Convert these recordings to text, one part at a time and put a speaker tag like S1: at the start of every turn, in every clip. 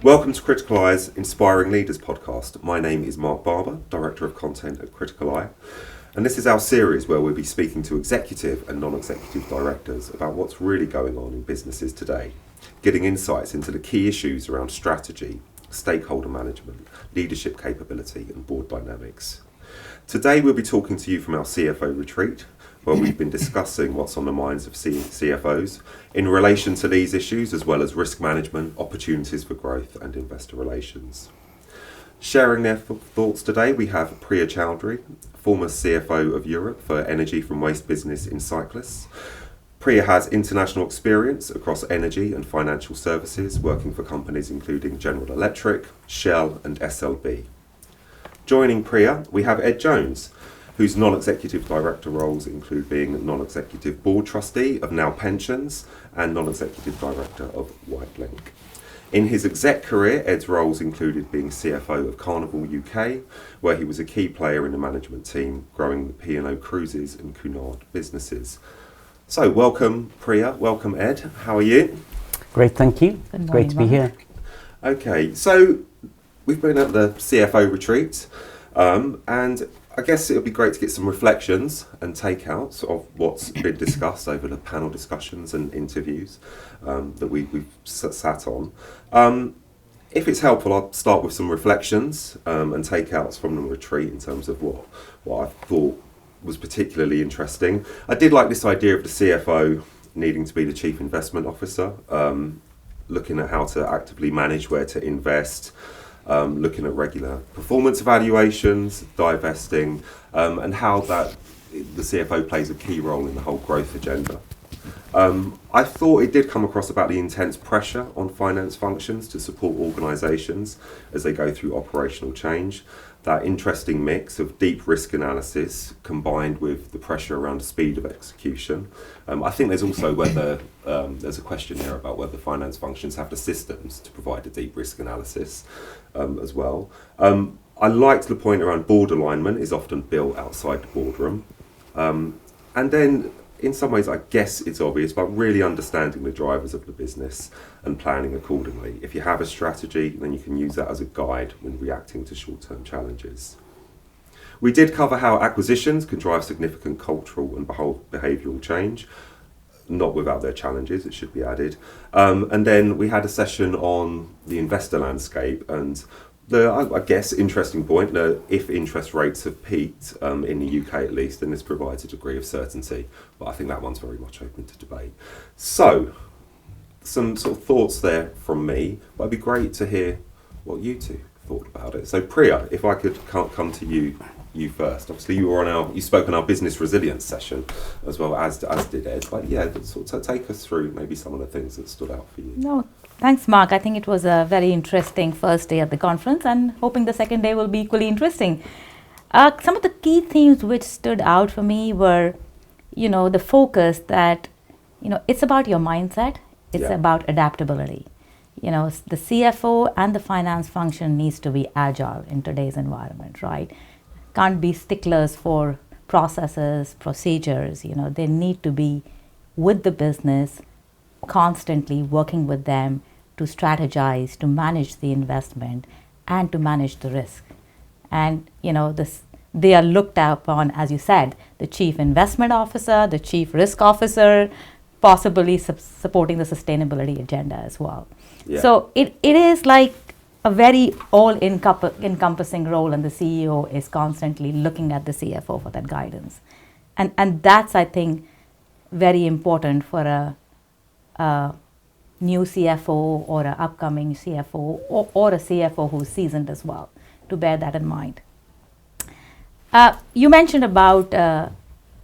S1: Welcome to Criticaleye's Inspiring Leaders podcast. My name is Marc Barber, Director of Content at Criticaleye, and this is our series where we'll be speaking to executive and non-executive directors about what's really going on in businesses today, getting insights into the key issues around strategy, stakeholder management, leadership capability and board dynamics. Today we'll be talking to you from our CFO retreat, where we've been discussing what's on the minds of CFOs in relation to these issues, as well as risk management, opportunities for growth and investor relations. Sharing their thoughts today, we have Priya Chowdhary, former CFO of Europe for energy from waste business Encyclis. Priya has international experience across energy and financial services, working for companies including General Electric, Shell and SLB. Joining Priya, we have Ed Jones, whose non-executive director roles include being non-executive board trustee of Now Pensions and non-executive director of Whitelink. In his exec career, Ed's roles included being CFO of Carnival UK, where he was a key player in the management team, growing the P&O Cruises and Cunard businesses. So welcome Priya, welcome Ed, how are you?
S2: Great, thank you. It's great to be here.
S1: Okay, so we've been at the CFO retreat, and I guess it would be great to get some reflections and takeouts of what's been discussed over the panel discussions and interviews that we've sat on. If it's helpful, I'll start with some reflections and takeouts from the retreat in terms of what I thought was particularly interesting. I did like this idea of the CFO needing to be the chief investment officer, looking at how to actively manage where to invest, looking at regular performance evaluations, divesting, and how that the CFO plays a key role in the whole growth agenda. I thought it did come across about the intense pressure on finance functions to support organisations as they go through operational change. That interesting mix of deep risk analysis combined with the pressure around the speed of execution. I think there's also there's a question here about whether finance functions have the systems to provide a deep risk analysis as well. I liked the point around board alignment is often built outside the boardroom. And then in some ways, I guess it's obvious, but really understanding the drivers of the business and planning accordingly. If you have a strategy, then you can use that as a guide when reacting to short-term challenges. We did cover how acquisitions can drive significant cultural and behavioural change, not without their challenges, it should be added. And then we had a session on the investor landscape and I guess interesting point that if interest rates have peaked in the UK at least, then this provides a degree of certainty, but I think that one's very much open to debate. So some sort of thoughts there from me, but it'd be great to hear what you two thought about it. So Priya, if I could come to you first. Obviously you spoke on our business resilience session as well as did Ed, but yeah, sort of take us through maybe some of the things that stood out for you.
S3: No, thanks Marc. I think it was a very interesting first day at the conference and hoping the second day will be equally interesting. Some of the key themes which stood out for me were, the focus that, it's about your mindset, it's about adaptability. The CFO and the finance function needs to be agile in today's environment, right? Can't be sticklers for processes, procedures, they need to be with the business, constantly working with them to strategize, to manage the investment and to manage the risk. And, they are looked upon, as you said, the chief investment officer, the chief risk officer, possibly supporting the sustainability agenda as well. Yeah. So it is like a very all-encompassing role, and the CEO is constantly looking at the CFO for that guidance. And that's, I think, very important for a new CFO or an upcoming CFO or a CFO who's seasoned as well, to bear that in mind. You mentioned about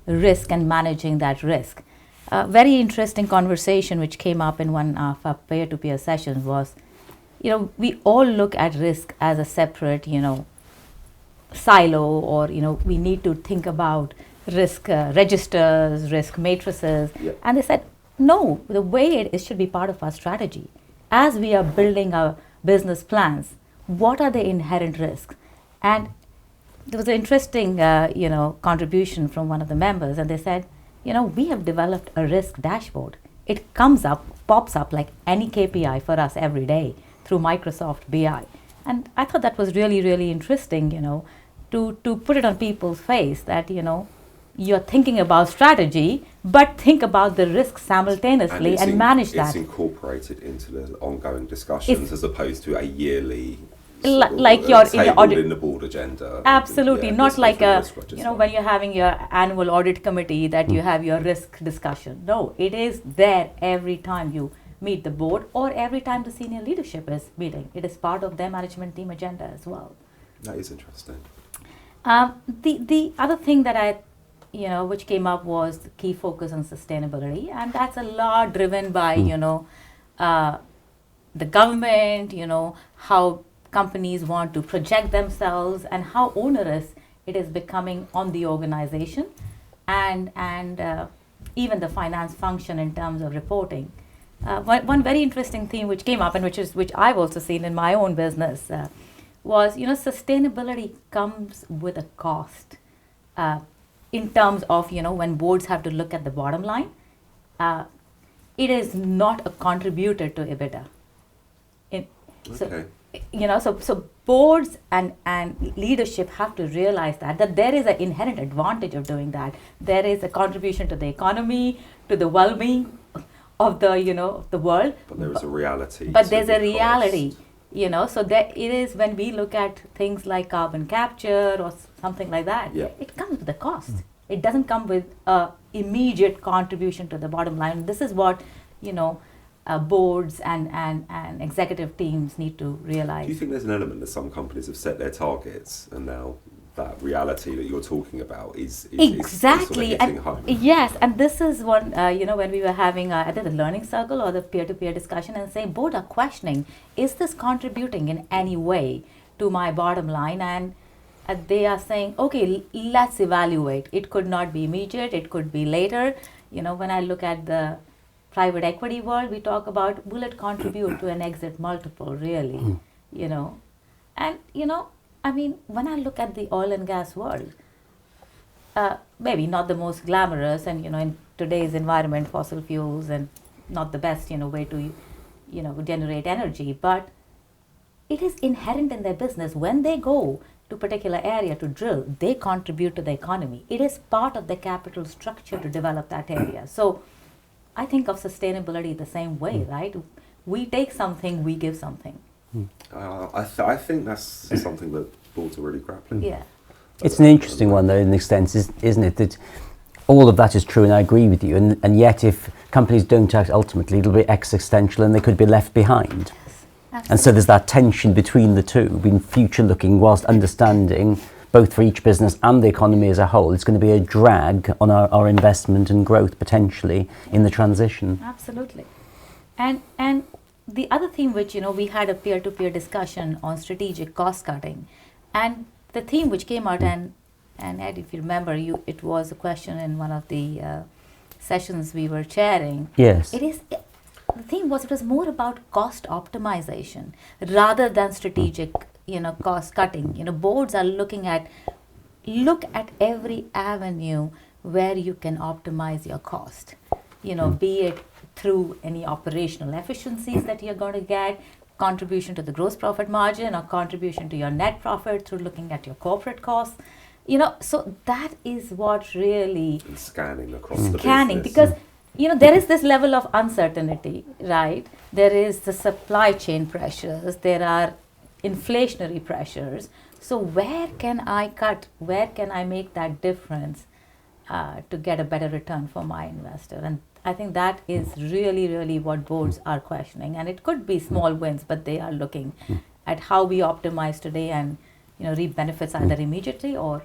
S3: risk and managing that risk. Very interesting conversation which came up in one of our peer-to-peer sessions was, we all look at risk as a separate, silo, or, we need to think about risk registers, risk matrices. Yeah. And they said, no, the way it should be part of our strategy. As we are building our business plans, what are the inherent risks? And there was an interesting, contribution from one of the members, and they said, we have developed a risk dashboard. It pops up like any KPI for us every day. through Microsoft BI. And I thought that was really, really interesting, to put it on people's face that, you're thinking about strategy, but think about the risks simultaneously and manage that.
S1: It's incorporated into the ongoing discussions as opposed to a yearly
S3: like your in your audit
S1: in the board agenda.
S3: Absolutely, not like when you're having your annual audit committee that you have your risk discussion. No, it is there every time you meet the board or every time the senior leadership is meeting. It is part of their management team agenda as well.
S1: That is interesting.
S3: The other thing that I which came up was the key focus on sustainability, and that's a lot driven by the government, how companies want to project themselves and how onerous it is becoming on the organization and even the finance function in terms of reporting. One very interesting theme which came up and which I've also seen in my own business was sustainability comes with a cost in terms of when boards have to look at the bottom line. It is not a contributor to EBITDA. So boards and leadership have to realize that there is an inherent advantage of doing that. There is a contribution to the economy, to the well-being of the world.
S1: But there is a reality.
S3: But there's a reality, So there it is when we look at things like carbon capture or something like that.
S1: Yeah.
S3: It comes with a cost. It doesn't come with a immediate contribution to the bottom line. This is what boards and executive teams need to realize.
S1: Do you think there's an element that some companies have set their targets and now that reality that you're talking about is
S3: exactly
S1: sort of hitting home?
S3: Yes, and this is one when we were having either the learning circle or the peer-to-peer discussion and saying board are questioning, is this contributing in any way to my bottom line? And they are saying, okay, let's evaluate. It could not be immediate, it could be later. When I look at the private equity world, we talk about, will it contribute to an exit multiple, really? And when I look at the oil and gas world, maybe not the most glamorous, and in today's environment, fossil fuels and not the best way to generate energy, but it is inherent in their business. When they go to particular area to drill, they contribute to the economy. It is part of the capital structure to develop that area. So I think of sustainability the same way, right? We take something, we give something.
S1: I think that's something that boards are really grappling with.
S3: Yeah.
S2: It's an interesting one, though, in an extent, isn't it? That all of that is true, and I agree with you. And yet, if companies don't act, ultimately, it'll be existential, and they could be left behind.
S3: Yes,
S2: and so there's that tension between the two, being future-looking, whilst understanding both for each business and the economy as a whole, it's going to be a drag on our investment and growth potentially in the transition.
S3: Absolutely. And the other theme which, we had a peer-to-peer discussion on strategic cost cutting. And the theme which came out, and Ed, if you remember, it was a question in one of the sessions we were chairing.
S2: Yes.
S3: The theme was, it was more about cost optimization rather than strategic cost cutting. Boards are look at every avenue where you can optimize your cost. Be it through any operational efficiencies that you're going to get, contribution to the gross profit margin, or contribution to your net profit through looking at your corporate costs. So that is what really
S1: and scanning across the
S3: business.
S1: Because
S3: there is this level of uncertainty, right? There is the supply chain pressures. There are inflationary pressures. So where can I cut? Where can I make that difference to get a better return for my investor? And I think that is really, really what boards are questioning. And it could be small wins, but they are looking at how we optimize today and reap benefits either immediately or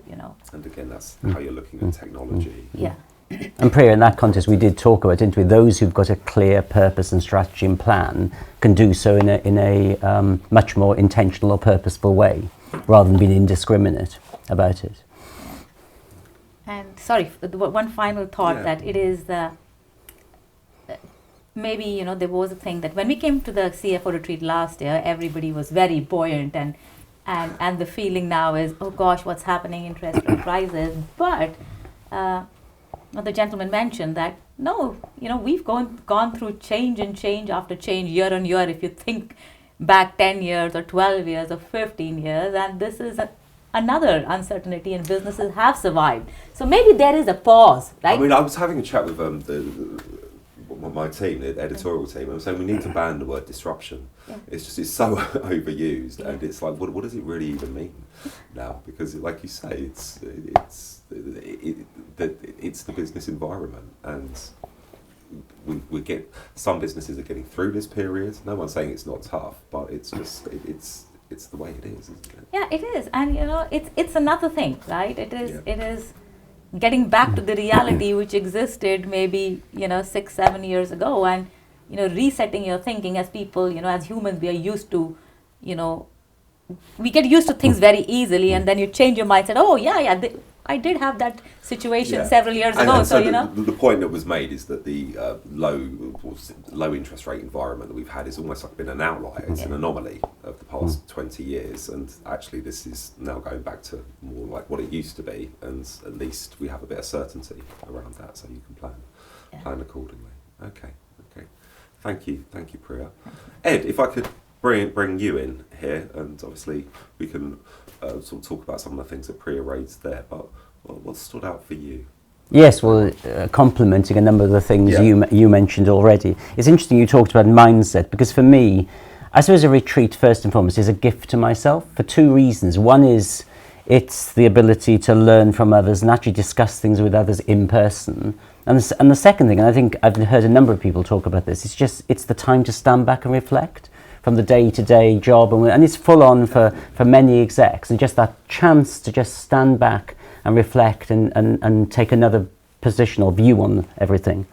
S1: And again, that's how you're looking at technology.
S3: Yeah.
S2: And Priya, in that context, we did talk about, didn't we? Those who've got a clear purpose and strategy and plan can do so in a much more intentional or purposeful way, rather than being indiscriminate about it.
S3: And sorry, one final thought that it is maybe there was a thing that when we came to the CFO retreat last year, everybody was very buoyant and the feeling now is, oh gosh, what's happening, interest rate rises. But the gentleman mentioned that no, we've gone through change after change, year on year. If you think back 10 years or 12 years or 15 years, and this is another uncertainty, and businesses have survived. So maybe there is a pause, right?
S1: I mean, I was having a chat with my team, the editorial team, and I'm saying we need to ban the word disruption.
S3: Yeah.
S1: It's so overused,
S3: Yeah.
S1: and it's like, what does it really even mean now? Because, like you say, it's the business environment, and we get some businesses are getting through this period. No one's saying it's not tough, but it's just it's the way it is, isn't it?
S3: Yeah, it is, and it's another thing, right? It is
S1: Yeah.
S3: it is getting back to the reality which existed maybe 6-7 years ago, and resetting your thinking. As people, as humans, we are used to, we get used to things very easily, and then you change your mindset. Oh yeah, I did have that situation several years ago.
S1: And
S3: so
S1: the point that was made is that the low interest rate environment that we've had is almost like been an outlier. It's an anomaly of the past 20 years, and actually this is now going back to more like what it used to be, and at least we have a bit of certainty around that, so you can plan accordingly. Okay. Thank you, Priya. Ed, if I could bring you in here, and obviously we can sort of talk about some of the things that Priya raised there, but what stood out for you?
S2: Yes, well, complementing a number of the things you mentioned already. It's interesting you talked about mindset, because for me, I suppose a retreat, first and foremost, is a gift to myself for two reasons. One is it's the ability to learn from others and actually discuss things with others in person. And the second thing, and I think I've heard a number of people talk about this, it's the time to stand back and reflect from the day-to-day job, and it's full on for many execs, and just that chance to just stand back and reflect and take another position or view on everything.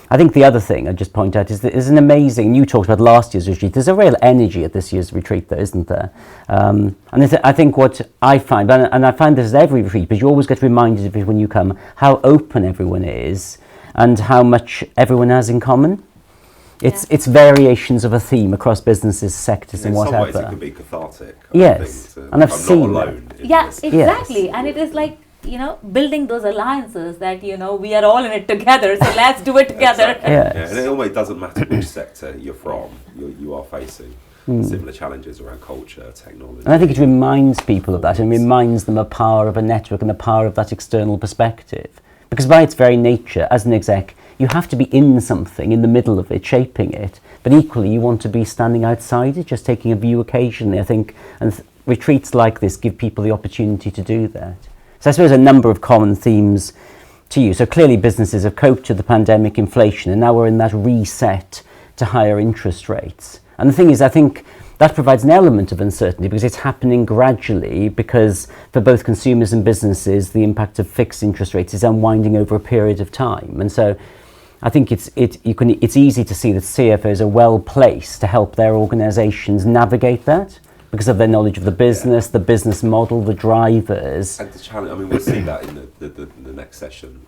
S2: I think the other thing I'd just point out is that there's an amazing, you talked about last year's retreat, there's a real energy at this year's retreat there, isn't there? And I think what I find, and I find this at every retreat, but you always get reminded of it when you come, how open everyone is and how much everyone has in common. It's variations of a theme across businesses, sectors, and whatever.
S1: In some ways it can be cathartic.
S2: Yes, and I've seen
S1: not
S2: that.
S1: alone in
S3: Yeah,
S1: this.
S3: exactly.
S2: Yes.
S3: And it is like, building those alliances that, we are all in it together, so let's do it together.
S1: Exactly.
S2: Yes.
S1: Yeah, and it always doesn't matter which sector you're from, you are facing similar challenges around culture, technology.
S2: And I think it reminds people of that, and reminds them of the power of a network and the power of that external perspective. Because by its very nature, as an exec, you have to be in something, in the middle of it, shaping it. But equally, you want to be standing outside it, just taking a view occasionally, I think. And retreats like this give people the opportunity to do that. So I suppose a number of common themes to you. So clearly businesses have coped with the pandemic, inflation, and now we're in that reset to higher interest rates. And the thing is, I think that provides an element of uncertainty because it's happening gradually, because for both consumers and businesses, the impact of fixed interest rates is unwinding over a period of time. And so I think it's easy to see that CFOs are well placed to help their organisations navigate that because of their knowledge of the business, the business model, the drivers.
S1: And the challenge, I mean, we'll see that in the next session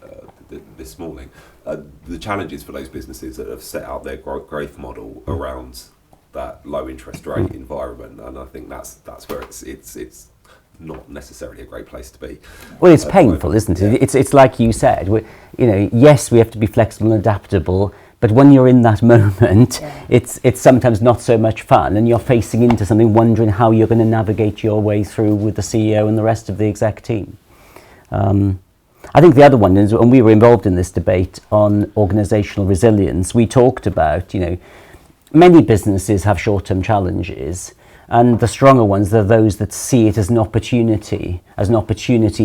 S1: this morning. The challenges for those businesses that have set out their growth model around that low interest rate environment, and I think that's where it's not necessarily a great place to be.
S2: Well, it's painful, isn't it? Yeah. It's like you said. Yes, we have to be flexible and adaptable, but when you're in that moment, it's sometimes not so much fun, and you're facing into something, wondering how you're going to navigate your way through with the CEO and the rest of the exec team. I think the other one is, when we were involved in this debate on organisational resilience, we talked about, many businesses have short-term challenges, and the stronger ones are those that see it as an opportunity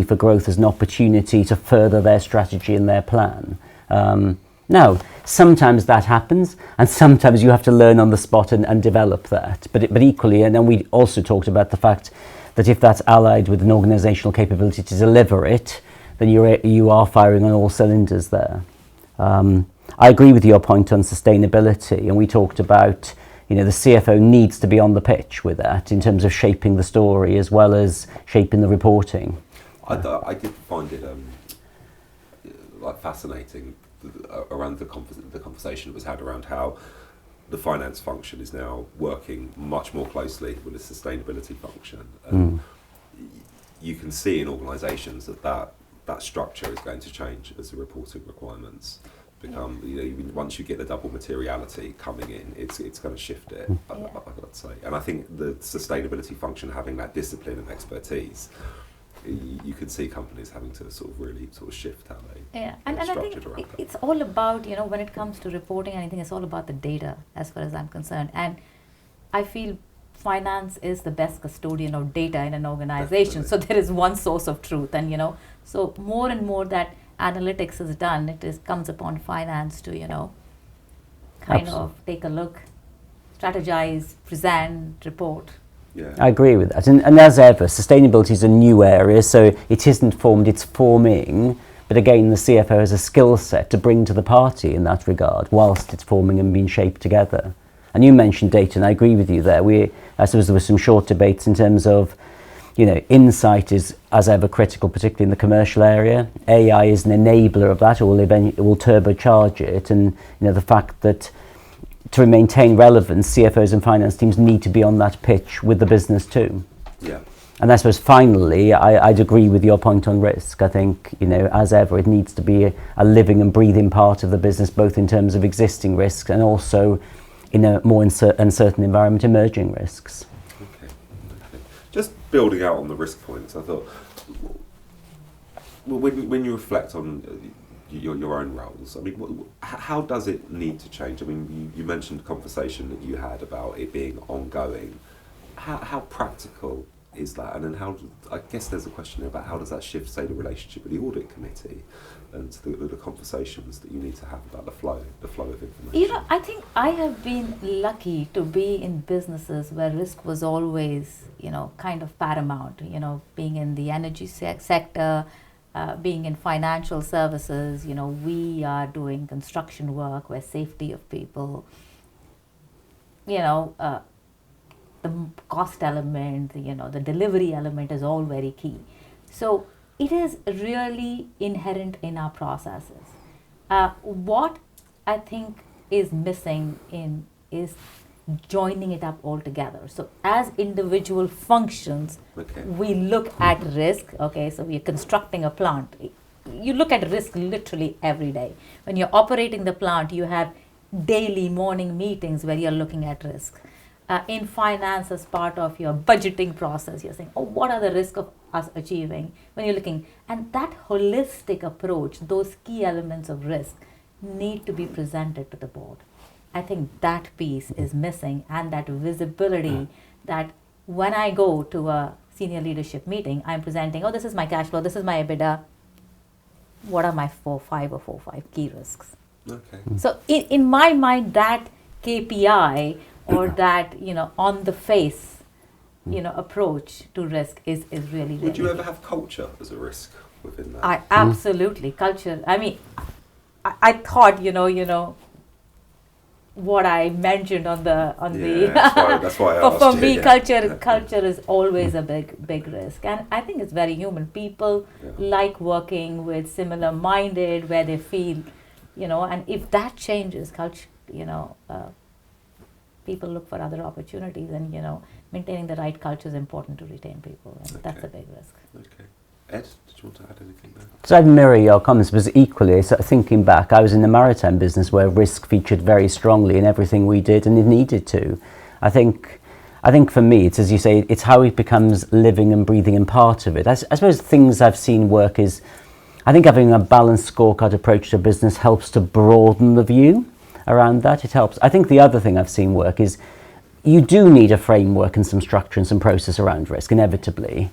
S2: for growth, as an opportunity to further their strategy and their plan. Now, sometimes that happens, and sometimes you have to learn on the spot and develop that. But equally, and then we also talked about the fact that if that's allied with an organisational capability to deliver it, then you are firing on all cylinders there. I agree with your point on sustainability, and we talked about, the CFO needs to be on the pitch with that in terms of shaping the story as well as shaping the reporting.
S1: I did find it fascinating around the conversation that was had around how the finance function is now working much more closely with the sustainability function. You can see in organisations that structure is going to change as the reporting requirements become, once you get the double materiality coming in, it's going to shift it, I'd say. And I think the sustainability function, having that discipline and expertise, you could see companies having to sort of really sort of shift how they
S3: and I think it's all about, when it comes to reporting anything, it's all about the data as far as I'm concerned. And I feel finance is the best custodian of data in an organization. Definitely. So there is one source of truth, and so more and more that analytics is done, comes upon finance to kind of take a look, strategize, present, report.
S2: Yeah. I agree with that. And as ever, sustainability is a new area, so it isn't formed, it's forming. But again, the CFO has a skill set to bring to the party in that regard, whilst it's forming and being shaped together. And you mentioned data, and I agree with you there. I suppose there were some short debates in terms of, insight is as ever critical, particularly in the commercial area. AI is an enabler of that, it will turbocharge it. And the fact that to maintain relevance, CFOs and finance teams need to be on that pitch with the business too.
S1: Yeah.
S2: And I suppose finally, I'd agree with your point on risk. I think, as ever, it needs to be a living and breathing part of the business, both in terms of existing risks and also in a more uncertain environment, emerging risks.
S1: Okay. Just building out on the risk points, I thought, when you reflect on your own roles, I mean, how does it need to change? I mean, you mentioned a conversation that you had about it being ongoing. How practical is that? And then I guess there's a question about how does that shift, say, the relationship with the audit committee and the conversations that you need to have about the flow of information?
S3: I think I have been lucky to be in businesses where risk was always, kind of paramount, being in the energy sector, being in financial services, we are doing construction work where safety of people, the cost element, the delivery element is all very key. So it is really inherent in our processes. What I think is missing is joining it up all together. So as individual functions, we look at risk. Okay, so we are constructing a plant. You look at risk literally every day. When you're operating the plant, you have daily morning meetings where you're looking at risk. In finance, as part of your budgeting process, you're saying, what are the risks of us achieving? When you're looking, and that holistic approach, those key elements of risk need to be presented to the board. I think that piece is missing, and that visibility that when I go to a senior leadership meeting, I'm presenting, this is my cash flow, this is my EBITDA. What are my 4-5 key risks?
S1: Okay.
S3: So in my mind, that KPI or that, on the face, approach to risk is really,
S1: Would you ever have culture as a risk within that?
S3: Absolutely. Culture. I mean, I thought, what I mentioned on the
S1: that's why I asked
S3: for me,
S1: yeah.
S3: culture is always a big risk, and I think it's very human. People like working with similar minded, where they feel, and if that changes, culture, people look for other opportunities, and maintaining the right culture is important to retain people, and that's a big risk.
S1: Okay. Ed, did you want to add anything there?
S2: So I'd mirror your comments, because equally, sort of thinking back, I was in the maritime business where risk featured very strongly in everything we did, and it needed to. I think for me, it's, as you say, it's how it becomes living and breathing and part of it. I suppose things I've seen work is, I think having a balanced scorecard approach to business helps to broaden the view around that. It helps. I think the other thing I've seen work is you do need a framework and some structure and some process around risk, inevitably.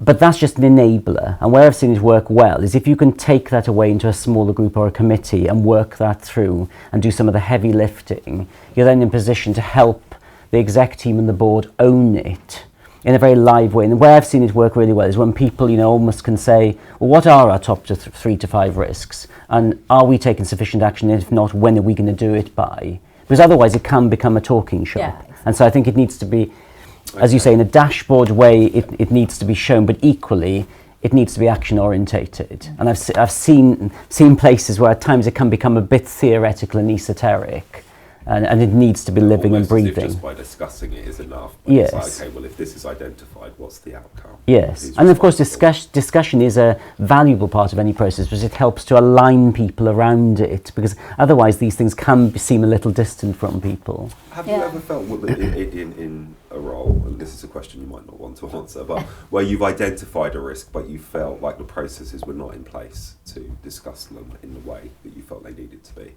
S2: But that's just an enabler. And where I've seen it work well is if you can take that away into a smaller group or a committee and work that through and do some of the heavy lifting, you're then in position to help the exec team and the board own it in a very live way. And where I've seen it work really well is when people, almost can say, well, what are our top 3 to 5 risks? And are we taking sufficient action? And if not, when are we going to do it by? Because otherwise it can become a talking shop. Yeah, exactly. And so I think it needs to be, as you say, in a dashboard way, it needs to be shown, but equally, it needs to be action orientated. And I've seen places where at times it can become a bit theoretical and esoteric. and it needs to be living
S1: Almost
S2: and
S1: as if
S2: breathing.
S1: just by discussing it is enough. But
S2: Yes.
S1: it's like, okay, well, if this is identified, what's the outcome?
S2: Yes,
S1: Who's
S2: and of course
S1: responsible?
S2: discussion is a valuable part of any process because it helps to align people around it, because otherwise these things can seem a little distant from people.
S1: Have you ever felt in a role, and this is a question you might not want to answer, but where you've identified a risk but you felt like the processes were not in place to discuss them in the way that you felt they needed to be?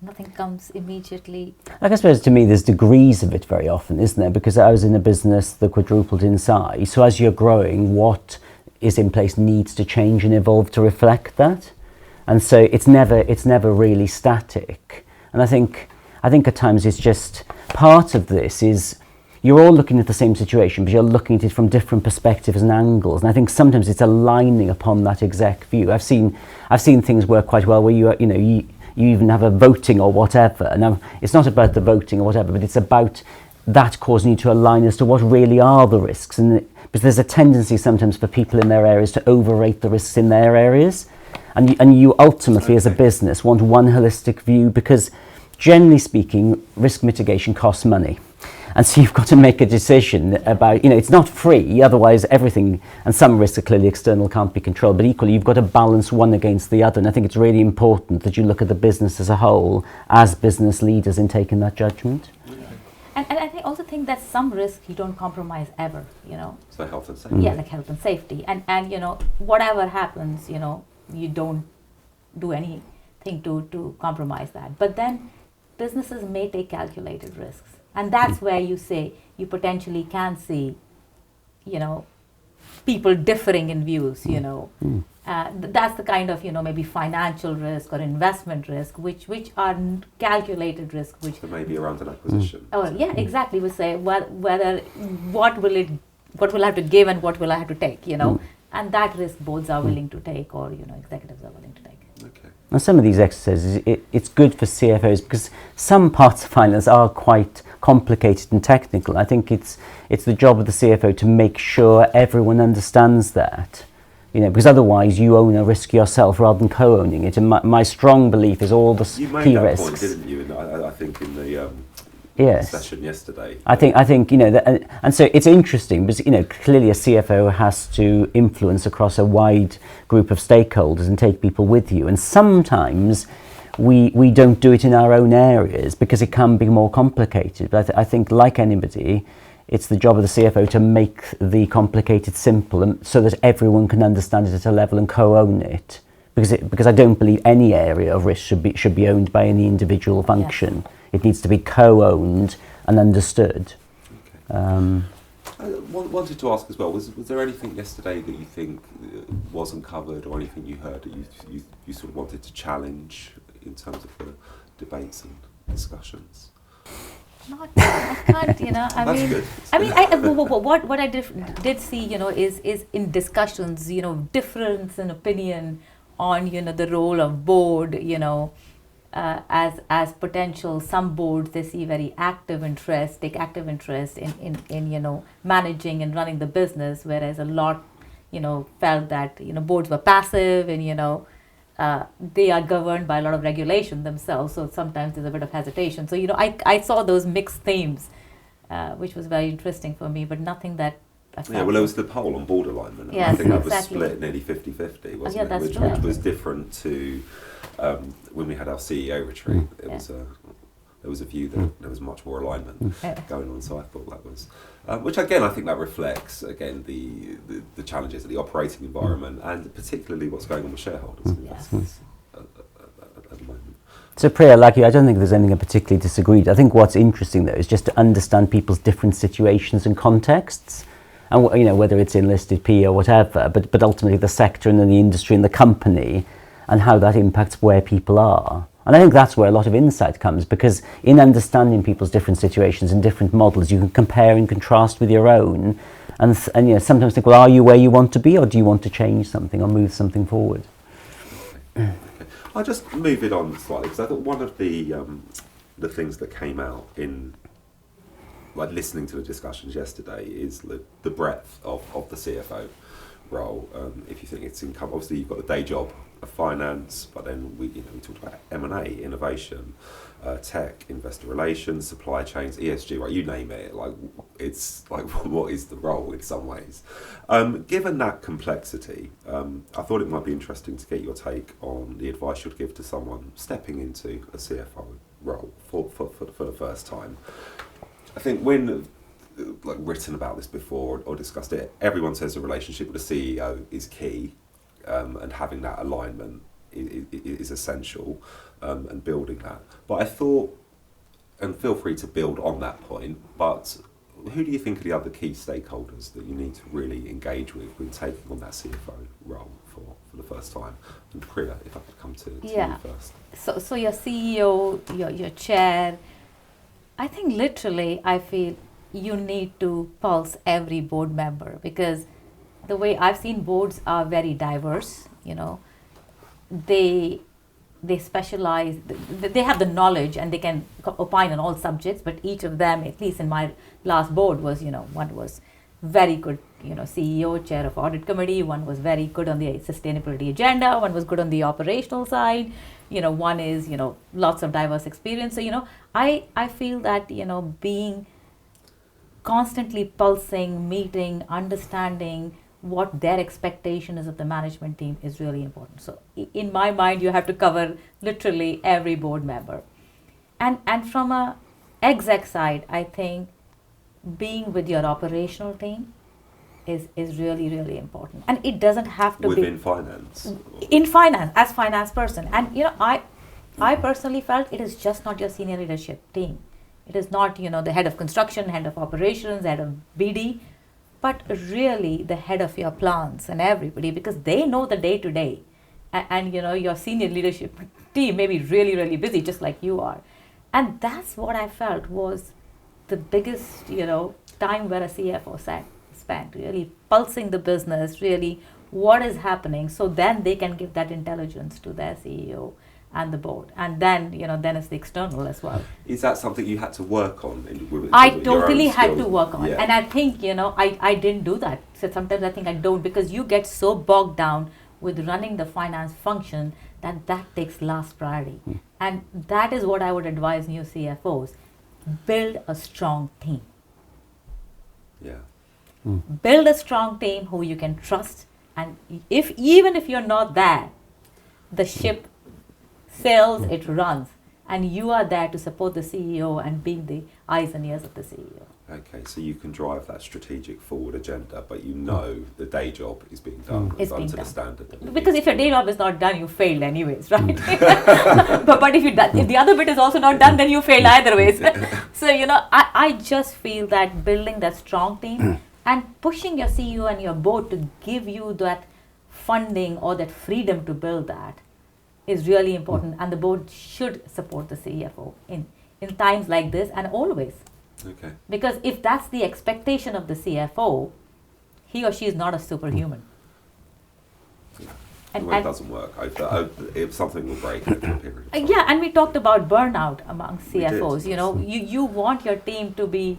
S3: Nothing comes immediately.
S2: Like, I suppose to me there's degrees of it very often, isn't there? Because I was in a business that quadrupled in size, so as you're growing, what is in place needs to change and evolve to reflect that. And so it's never really static. And I think at times it's just part of this is you're all looking at the same situation, but you're looking at it from different perspectives and angles. And I think sometimes it's aligning upon that exec view. I've seen things work quite well where you even have a voting or whatever. Now, it's not about the voting or whatever, but it's about that causing you to align as to what really are the risks. And because there's a tendency sometimes for people in their areas to overrate the risks in their areas. And you ultimately, as a business, want one holistic view because, generally speaking, risk mitigation costs money. And so you've got to make a decision about, it's not free, otherwise everything, and some risks are clearly external, can't be controlled, but equally you've got to balance one against the other. And I think it's really important that you look at the business as a whole as business leaders in taking that judgment.
S3: And I also think that some risks you don't compromise ever,
S1: So health and safety.
S3: Yeah, like health and safety. And whatever happens, you don't do anything to compromise that. But then businesses may take calculated risks. And that's where you say you potentially can see, people differing in views, that's the kind of, maybe financial risk or investment risk, which are calculated risk, which...
S1: So maybe around an acquisition.
S3: Oh, yeah, exactly. We say, whether, what will I have to give and what will I have to take, And that risk boards are willing to take or, executives are willing to take.
S1: Okay.
S2: And some of these exercises, it's good for CFOs because some parts of finance are quite complicated and technical. I think it's the job of the CFO to make sure everyone understands that, because otherwise you own a risk yourself rather than co-owning it. And my strong belief is all the key risks.
S1: You made that point, didn't you? I think in the session yesterday.
S2: I think that, and so it's interesting because clearly a CFO has to influence across a wide group of stakeholders and take people with you, and sometimes we don't do it in our own areas because it can be more complicated. But I think, like anybody, it's the job of the CFO to make the complicated simple, and so that everyone can understand it at a level and co-own it. Because I don't believe any area of risk should be owned by any individual function. Yes. It needs to be co-owned and understood.
S1: Okay. I wanted to ask as well, was there anything yesterday that you think wasn't covered, or anything you heard that you sort of wanted to challenge in terms of the debates and discussions?
S3: Not, I can't,
S1: That's good.
S3: What I did see, is in discussions, difference in opinion on, the role of board, as potential. Some boards, they see very take active interest in managing and running the business, whereas a lot, felt that, boards were passive and, they are governed by a lot of regulation themselves. So sometimes there's a bit of hesitation. So, I saw those mixed themes, which was very interesting for me, but nothing that
S1: there was the poll on board alignment. And
S3: yes,
S1: I think that was
S3: exactly.
S1: split nearly 50-50, wasn't
S3: it?
S1: Which was different to when we had our CEO retreat. There was a view that there was much more alignment going on. So I thought that was, which again, I think that reflects again the challenges of the operating environment and particularly what's going on with shareholders and investors at the moment.
S2: So Priya, like you, I don't think there's anything I particularly disagreed. I think what's interesting though is just to understand people's different situations and contexts. And whether it's in listed PE or whatever, but ultimately the sector and then the industry and the company and how that impacts where people are. And I think that's where a lot of insight comes, because in understanding people's different situations and different models, you can compare and contrast with your own and sometimes think, well, are you where you want to be, or do you want to change something or move something forward?
S1: Okay. I'll just move it on slightly, because I thought one of the things that came out in listening to the discussions yesterday is the breadth of the CFO, role. If you think it's income, obviously you've got the day job of finance, but then we talked about M&A, innovation, tech, investor relations, supply chains, ESG, right? You name it. Like, it's like, what is the role in some ways? Given that complexity, I thought it might be interesting to get your take on the advice you'd give to someone stepping into a CFO role for the first time. I think when like written about this before or discussed it, everyone says the relationship with the CEO is key, and having that alignment is essential, and building that. But I thought, and feel free to build on that point, but who do you think are the other key stakeholders that you need to really engage with when taking on that CFO role for the first time? And Priya, if I could come to you first.
S3: So your CEO, your chair, I think literally I feel you need to pulse every board member, because the way I've seen boards are very diverse, they specialize, they have the knowledge and they can opine on all subjects, but each of them, at least in my last board, was, one was very good, CEO, chair of audit committee, one was very good on the sustainability agenda, one was good on the operational side, one is, lots of diverse experience. So, I feel that, being constantly pulsing, meeting, understanding what their expectation is of the management team is really important. So in my mind, you have to cover literally every board member. And from a exec side, I think being with your operational team is really, really important. And it doesn't have to
S1: within finance.
S3: In finance, as finance person. And I personally felt it is just not your senior leadership team. It is not, the head of construction, head of operations, head of BD, but really the head of your plants and everybody, because they know the day to day. And your senior leadership team may be really, really busy, just like you are. And that's what I felt was the biggest, time where a CFO spent, really pulsing the business, really what is happening. So then they can give that intelligence to their CEO and the board, and then then it's the external as well.
S1: Is that something you had to work on?
S3: I totally had to work on,
S1: yeah.
S3: And I think I didn't do that. So sometimes I think I don't, because you get so bogged down with running the finance function that takes last priority, and that is what I would advise new CFOs: build a strong team.
S1: Yeah.
S3: Build a strong team who you can trust, and even if you're not there, the ship sails, it runs, and you are there to support the CEO and being the eyes and ears of the CEO.
S1: Okay, so you can drive that strategic forward agenda, but the day job is being done,
S3: It's
S1: done
S3: being
S1: to
S3: done.
S1: the standard.
S3: Because if your day job is not done, you failed anyways, right? but if the other bit is also not done, then you fail either ways. So, I just feel that building that strong team and pushing your CEO and your board to give you that funding or that freedom to build that is really important, and the board should support the CFO in times like this and always.
S1: Okay.
S3: Because if that's the expectation of the CFO, he or she is not a superhuman.
S1: And it doesn't work. If something will break in a period of time.
S3: Yeah, and we talked about burnout among CFOs.
S1: We did.
S3: You want your team to be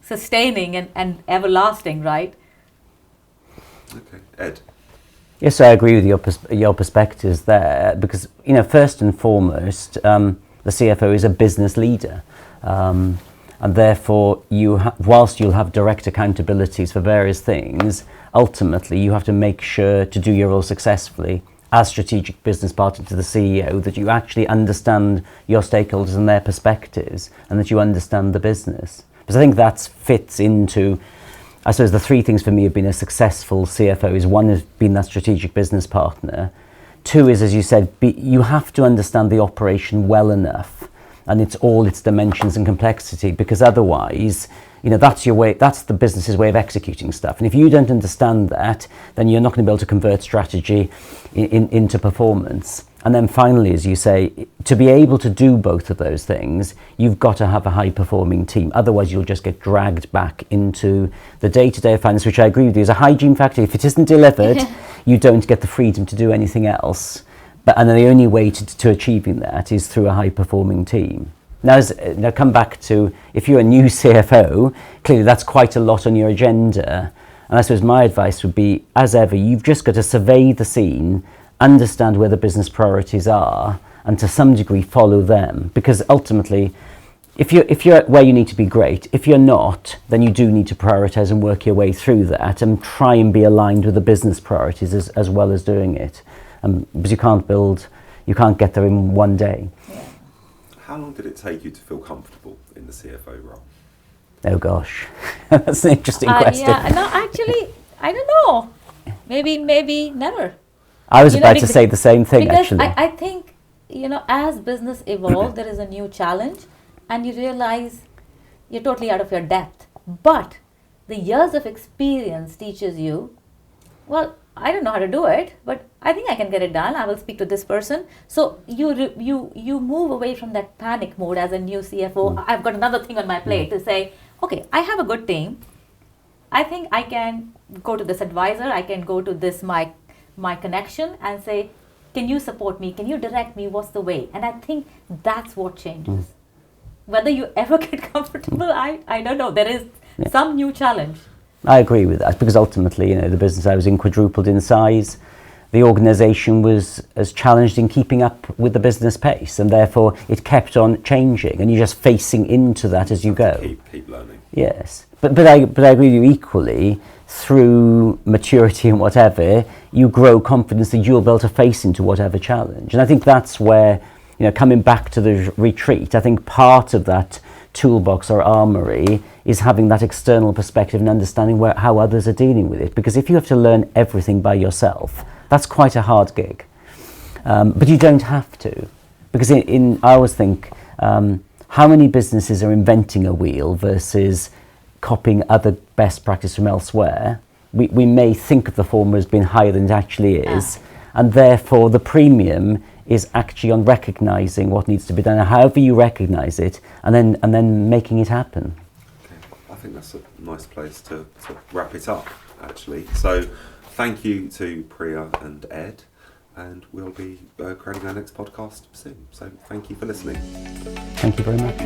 S3: sustaining and everlasting, right?
S1: Okay, Ed.
S2: Yes, I agree with your perspectives there, because first and foremost, the CFO is a business leader, and therefore whilst you'll have direct accountabilities for various things, ultimately you have to make sure to do your role successfully as strategic business partner to the CEO, that you actually understand your stakeholders and their perspectives, and that you understand the business. Because I think that fits into, I suppose, the three things for me have been a successful CFO is: one is being that strategic business partner. Two is, as you said, you have to understand the operation well enough and all its dimensions and complexity, because otherwise, that's your way, that's the business's way of executing stuff. And if you don't understand that, then you're not going to be able to convert strategy into performance. And then finally, as you say, to be able to do both of those things, you've got to have a high-performing team. Otherwise, you'll just get dragged back into the day-to-day of finance, which I agree with you is a hygiene factor. If it isn't delivered, you don't get the freedom to do anything else. And then the only way to achieving that is through a high-performing team. Now come back to, if you're a new CFO, clearly that's quite a lot on your agenda. And I suppose my advice would be, as ever, you've just got to survey the scene, understand where the business priorities are, and to some degree follow them. Because ultimately, if you're where you need to be, great. If you're not, then you do need to prioritise and work your way through that and try and be aligned with the business priorities as well as doing it. Because you can't get there in one day.
S3: Yeah.
S1: How long did it take you to feel comfortable in the CFO role?
S2: Oh gosh, that's an interesting question.
S3: Yeah, no, actually, I don't know. Maybe never.
S2: I was about to say the same thing,
S3: because
S2: actually.
S3: I think, as business evolves, there is a new challenge, and you realize you're totally out of your depth. But the years of experience teaches you, well, I don't know how to do it, but I think I can get it done. I will speak to this person. So you move away from that panic mode as a new CFO. I've got another thing on my plate to say, okay, I have a good team. I think I can go to this advisor. I can go to this my connection and say, can you support me? Can you direct me? What's the way? And I think that's what changes. Whether you ever get comfortable, I don't know. There is some new challenge.
S2: I agree with that, because ultimately, the business I was in quadrupled in size. The organisation was as challenged in keeping up with the business pace, and therefore it kept on changing, and you're just facing into that as you go.
S1: Keep learning.
S2: Yes, but I agree with you equally. Through maturity and whatever, you grow confidence that you'll be able to face into whatever challenge. And I think that's where, coming back to the retreat, I think part of that toolbox or armory is having that external perspective and understanding how others are dealing with it. Because if you have to learn everything by yourself, that's quite a hard gig. But you don't have to. Because I always think, how many businesses are inventing a wheel versus copying other best practice from elsewhere? We may think of the former as being higher than it actually is, and therefore the premium is actually on recognising what needs to be done, however you recognise it, and then making it happen.
S1: Okay. I think that's a nice place to wrap it up, actually. So thank you to Priya and Ed, and we'll be creating our next podcast soon. So thank you for listening.
S2: Thank you very much.